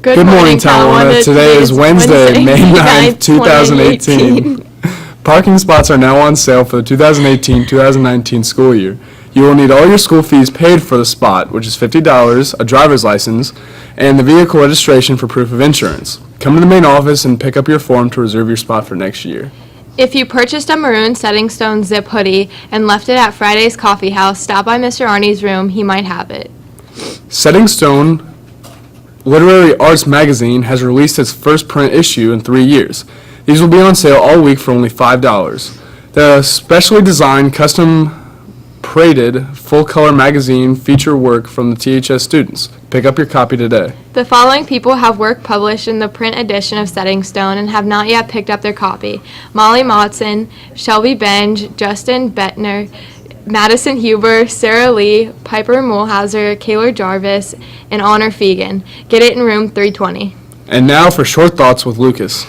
Good morning, Talawanda. Today is Wednesday, May 9th, 2018. Parking spots are now on sale for the 2018-2019 school year. You will need all your school fees paid for the spot, which is $50, a driver's license, and the vehicle registration for proof of insurance. Come to the main office and pick up your form to reserve your spot for next year. If you purchased a maroon Setting Stone zip hoodie and left it at Friday's Coffee House, stop by Mr. Arnie's room. He might have it. Setting Stone Literary Arts Magazine has released its first print issue in 3 years. These will be on sale all week for only $5. The specially designed, custom-printed, full-color magazine feature work from the THS students. Pick up your copy today. The following people have work published in the print edition of Setting Stone and have not yet picked up their copy: Molly Motson, Shelby Benge, Justin Bettner, Madison Huber, Sarah Lee, Piper Mulhauser, Kaylor Jarvis, and Honor Fegan. Get it in room 320. And now for Short Thoughts with Lucas.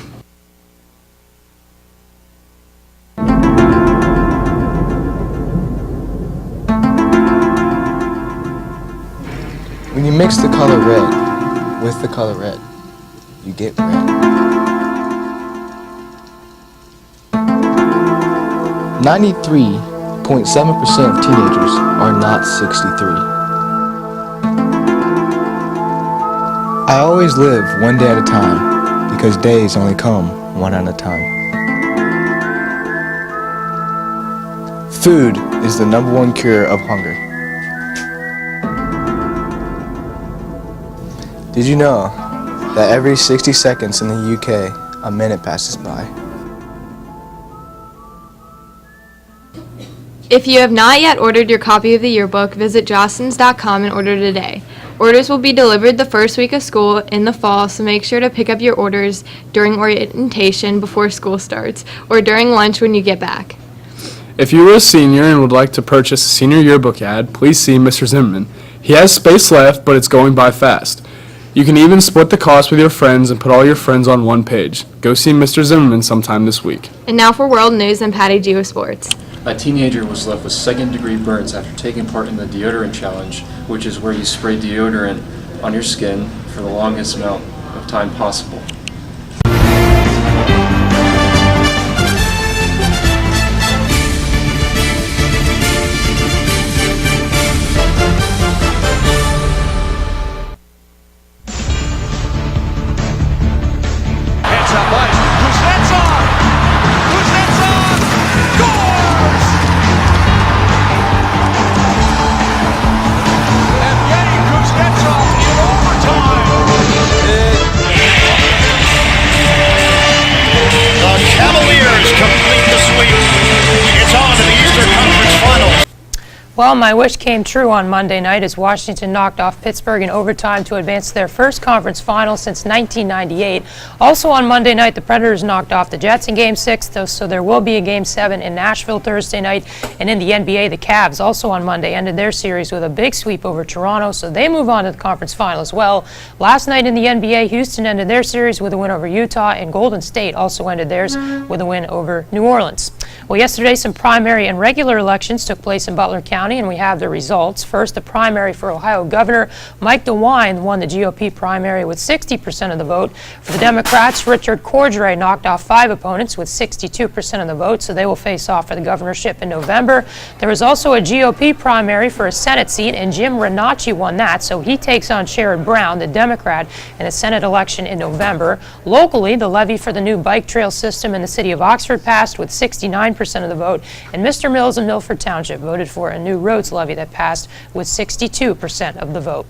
When you mix the color red with the color red, you get red. 93.7% of teenagers are not 63. I always live one day at a time because days only come one at a time. Food is the #1 cure of hunger. Did you know that every 60 seconds in the UK, a minute passes by? If you have not yet ordered your copy of the yearbook, visit jostens.com and order today. Orders will be delivered the first week of school in the fall, so make sure to pick up your orders during orientation before school starts, or during lunch when you get back. If you are a senior and would like to purchase a senior yearbook ad, please see Mr. Zimmerman. He has space left, but it's going by fast. You can even split the cost with your friends and put all your friends on one page. Go see Mr. Zimmerman sometime this week. And now for world news and Patty G with sports. A teenager was left with second-degree burns after taking part in the deodorant challenge, which is where you spray deodorant on your skin for the longest amount of time possible. Well, my wish came true on Monday night as Washington knocked off Pittsburgh in overtime to advance to their first conference final since 1998. Also on Monday night, the Predators knocked off the Jets in Game 6, so there will be a Game 7 in Nashville Thursday night. And in the NBA, the Cavs also on Monday ended their series with a big sweep over Toronto, so they move on to the conference final as well. Last night in the NBA, Houston ended their series with a win over Utah, and Golden State also ended theirs with a win over New Orleans. Well, yesterday, some primary and regular elections took place in Butler County, and we have the results. First, the primary for Ohio Governor Mike DeWine won the GOP primary with 60% of the vote. For the Democrats, Richard Cordray knocked off 5 opponents with 62% of the vote, so they will face off for the governorship in November. There was also a GOP primary for a Senate seat, and Jim Renacci won that, so he takes on Sherrod Brown, the Democrat, in a Senate election in November. Locally, the levy for the new bike trail system in the city of Oxford passed with 69% of the vote, and Mr. Mills in Milford Township voted for a new roads levy that passed with 62% of the vote.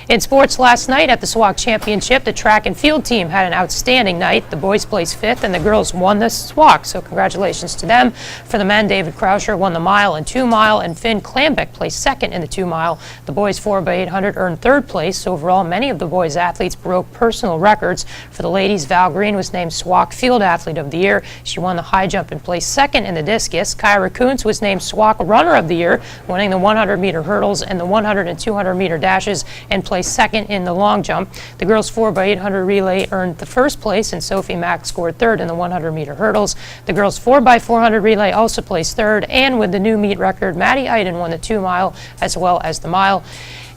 In sports last night at the SWAC Championship, the track and field team had an outstanding night. The boys placed 5th and the girls won the SWAC, so congratulations to them. For the men, David Krauscher won the mile and 2 mile, and Finn Klambeck placed 2nd in the 2 mile. The boys 4x800 earned 3rd place. Overall, many of the boys' athletes broke personal records. For the ladies, Val Green was named SWAC Field Athlete of the Year. She won the high jump and placed 2nd in the discus. Kyra Kuntz was named SWAC Runner of the Year, winning the 100-meter hurdles and the 100 and 200-meter dashes. and placed second in the long jump. The girls 4x800 relay earned the first place, and Sophie Mack scored third in the 100-meter hurdles. The girls 4x400 relay also placed third, and with the new meet record, Maddie Iden won the 2-mile as well as the mile.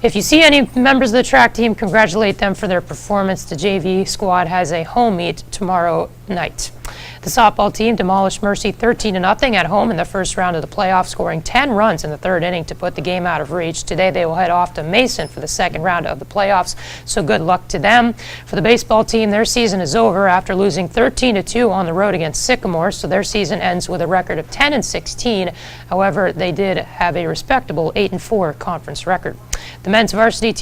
If you see any members of the track team, congratulate them for their performance. The JV squad has a home meet tomorrow night. The softball team demolished Mercy 13-0 at home in the first round of the playoffs, scoring 10 runs in the third inning to put the game out of reach. Today they will head off to Mason for the second round of the playoffs, so good luck to them. For the baseball team, their season is over after losing 13-2 on the road against Sycamore, so their season ends with a record of 10-16. However, they did have a respectable 8-4 conference record. The men's varsity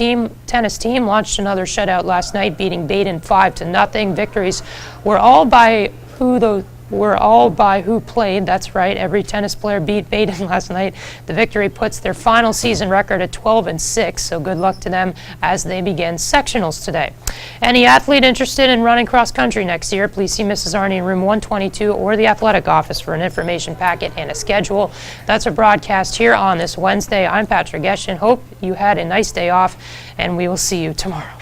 tennis team launched another shutout last night, beating Baden 5-0. Victories were all by who played. That's right, every tennis player beat Baden last night. The victory puts their final season record at 12-6, so good luck to them as they begin sectionals today. Any athlete interested in running cross country next year, please see Mrs. Arney in room 122 or the athletic office for an information packet and a schedule. That's a broadcast here on this Wednesday. I'm Patrick Geshin. Hope you had a nice day off, and we will see you tomorrow.